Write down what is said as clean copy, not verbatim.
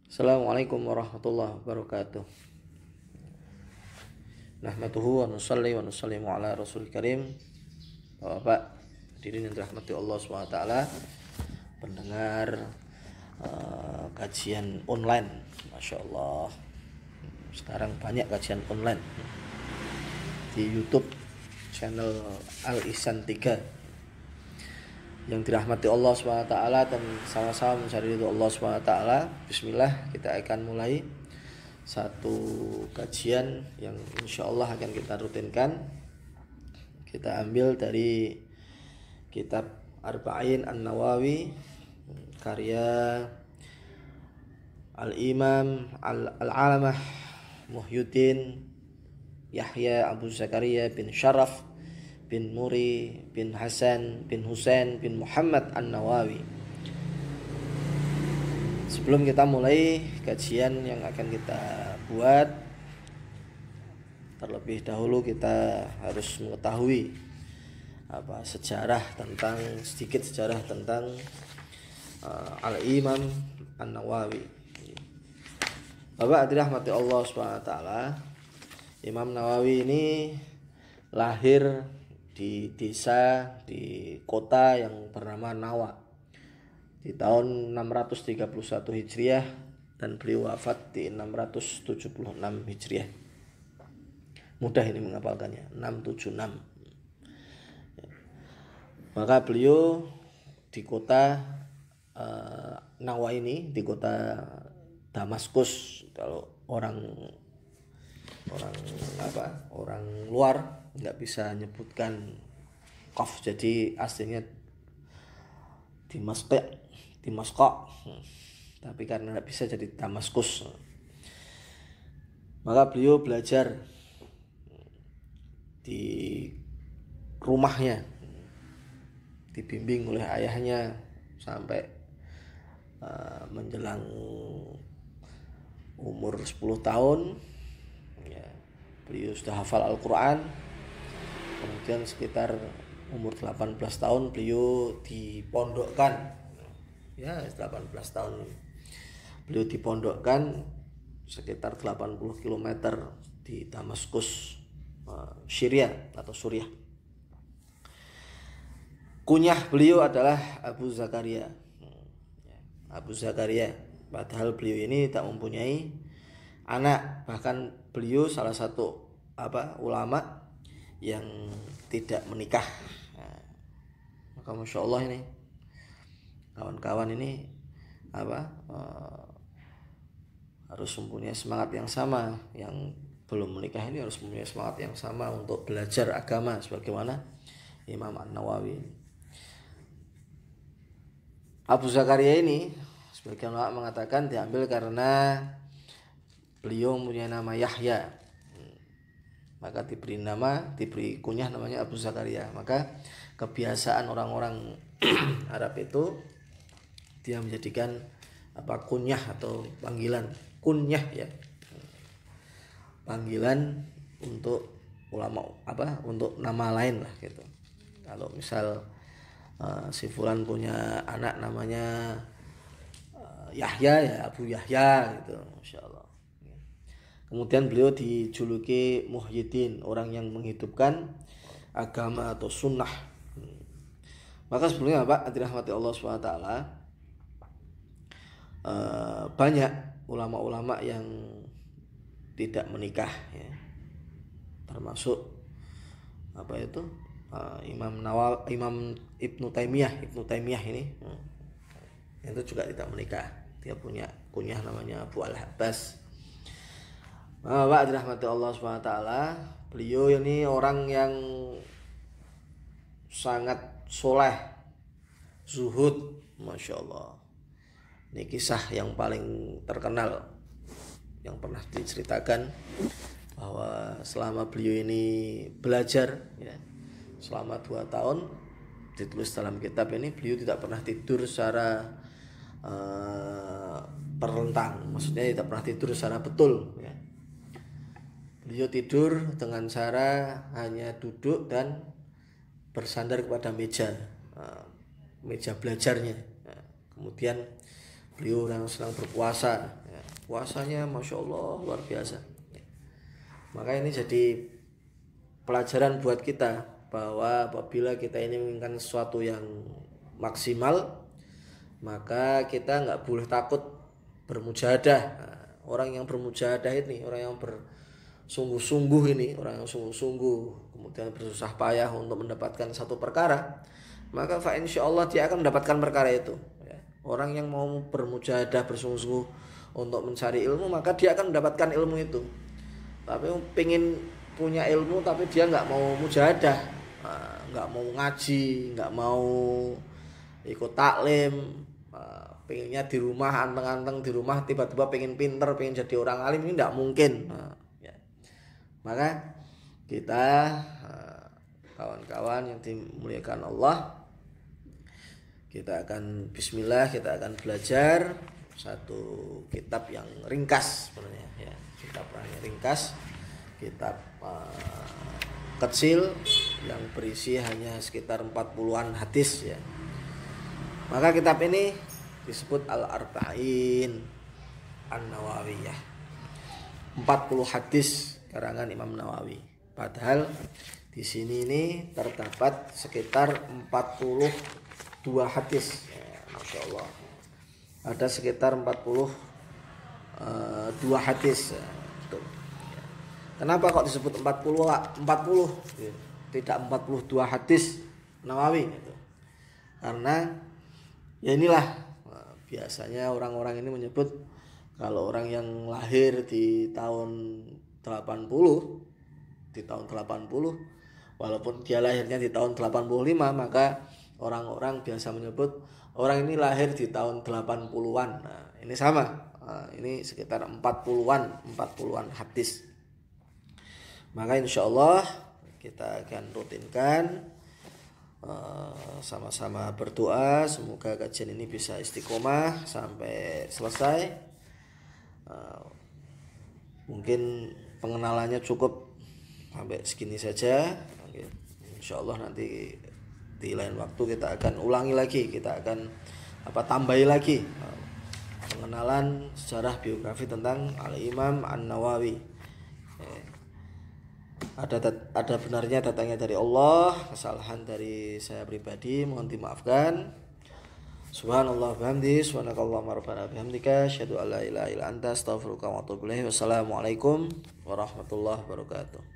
Assalamualaikum warahmatullahi wabarakatuh. Nahmaduhu wa nusalli wa nusallimu ala rasul karim. Bapak hadirin yang dirahmati Allah SWT, pendengar kajian online. Masya Allah, sekarang banyak kajian online di YouTube channel Al Ihsan 3 yang dirahmati Allah SWT dan sama-sama mencari ridho Allah SWT. Bismillah, kita akan mulai satu kajian yang insya Allah akan kita rutinkan. Kita ambil dari kitab Arba'in An-Nawawi karya Al-Imam Al-Alamah Muhyiddin Yahya Abu Zakaria bin Syaraf bin Muri bin Hasan bin Husain bin Muhammad An-Nawawi. Sebelum kita mulai kajian yang akan kita buat, terlebih dahulu kita harus mengetahui sedikit sejarah tentang Al-Imam An-Nawawi. Bapak dirahmati Allah SWT, Imam Nawawi ini lahir di desa, di kota yang bernama Nawa di tahun 631 Hijriah dan beliau wafat di 676 Hijriah. Mudah ini menghafalkannya, 676. Maka beliau di kota Nawa ini, di kota Damaskus. Kalau orang luar nggak bisa nyebutkan qaf, jadi aslinya Dimasqa, tapi karena nggak bisa jadi Damaskus. Maka beliau belajar di rumahnya, dibimbing oleh ayahnya sampai menjelang umur 10 tahun ya, beliau sudah hafal Al-Quran. Kemudian sekitar umur 18 tahun beliau dipondokkan. Ya, 18 tahun beliau dipondokkan sekitar 80 km di Damaskus, Syria atau Suriah. Kunyah beliau adalah Abu Zakaria. Abu Zakaria, padahal beliau ini tak mempunyai anak, bahkan beliau salah satu ulama yang tidak menikah. Maka masya Allah ini kawan-kawan ini harus mempunyai semangat yang sama. Yang belum menikah ini harus mempunyai semangat yang sama untuk belajar agama sebagaimana Imam An-Nawawi. Abu Zakaria ini sebagian ulama mengatakan diambil karena beliau mempunyai nama Yahya, maka diberi kunyah namanya Abu Zakaria. Maka kebiasaan orang-orang Arab itu dia menjadikan kunyah atau panggilan, kunyah ya, panggilan untuk ulama untuk nama lain lah gitu. Kalau misal si fulan punya anak namanya Yahya, ya Abu Yahya gitu, masya Allah. Kemudian beliau dijuluki Muhyiddin, orang yang menghidupkan agama atau sunnah. Maka sebelumnya Pak dirahmati Allah SWT, banyak ulama-ulama yang tidak menikah ya. Termasuk Imam Ibnu Taimiyah ini itu juga tidak menikah. Dia punya kunyah namanya Abu Al-Habbas. Pak dirahmati Allah SWT, beliau ini orang yang sangat soleh, zuhud, masya Allah. Ini kisah yang paling terkenal yang pernah diceritakan, bahwa selama beliau ini belajar ya, selama 2 tahun, ditulis dalam kitab ini, beliau tidak pernah tidur secara perlentang, maksudnya tidak pernah tidur secara betul ya. Beliau tidur dengan cara hanya duduk dan bersandar kepada meja belajarnya. Kemudian beliau sedang berpuasa ya. puasanya Masya Allah luar biasa. Maka ini jadi pelajaran buat kita bahwa apabila kita ini menginginkan sesuatu yang maksimal, maka kita nggak boleh takut bermujahadah. Nah, orang yang bermujahadah ini, orang yang bersungguh-sungguh ini, orang yang sungguh-sungguh kemudian bersusah payah untuk mendapatkan satu perkara, maka fa insyaallah dia akan mendapatkan perkara itu. Orang yang mau bermujahadah bersungguh-sungguh untuk mencari ilmu, maka dia akan mendapatkan ilmu itu. Tapi pengen punya ilmu tapi dia nggak mau mujahadah, nggak mau ngaji, nggak mau ikut taklim, pengennya di rumah anteng-anteng di rumah, tiba-tiba pengen pinter, pengen jadi orang alim, ini nggak mungkin. Ya. Maka kita kawan-kawan yang dimuliakan Allah, kita akan bismillah, kita akan belajar satu kitab yang ringkas sebenarnya ya. Kitab yang ringkas, kitab kecil yang berisi hanya sekitar 40-an hadis ya. Maka kitab ini disebut Al-Arba'in An-Nawawiyah. 40 hadis karangan Imam Nawawi. Padahal di sini ini terdapat sekitar 42 hadis ya, Masya Allah. Ada sekitar 42 hadis ya. Kenapa kok disebut 40 ya. Tidak 42 hadis Nawawi gitu. Karena ya inilah biasanya orang-orang ini menyebut kalau orang yang lahir di tahun 80, walaupun dia lahirnya di tahun 85, maka orang-orang biasa menyebut orang ini lahir di tahun 80-an. Nah, ini sama. Ini sekitar 40-an hadis. Maka insyaallah kita akan rutinkan, sama-sama berdoa semoga kajian ini bisa istiqomah sampai selesai. Mungkin pengenalannya cukup sampai segini saja. Insyaallah nanti di lain waktu kita akan ulangi lagi, kita akan tambahi lagi pengenalan sejarah biografi tentang Al-Imam An-Nawawi. Ada benarnya datangnya dari Allah, kesalahan dari saya pribadi mohon dimaafkan. Subhanallah bihamdi, subhanakallahumma rabbana bihamdika, asyhadu an la ilaha illa anta, astaghfiruka wa atubu ilaik. Wassalamualaikum warahmatullahi wabarakatuh.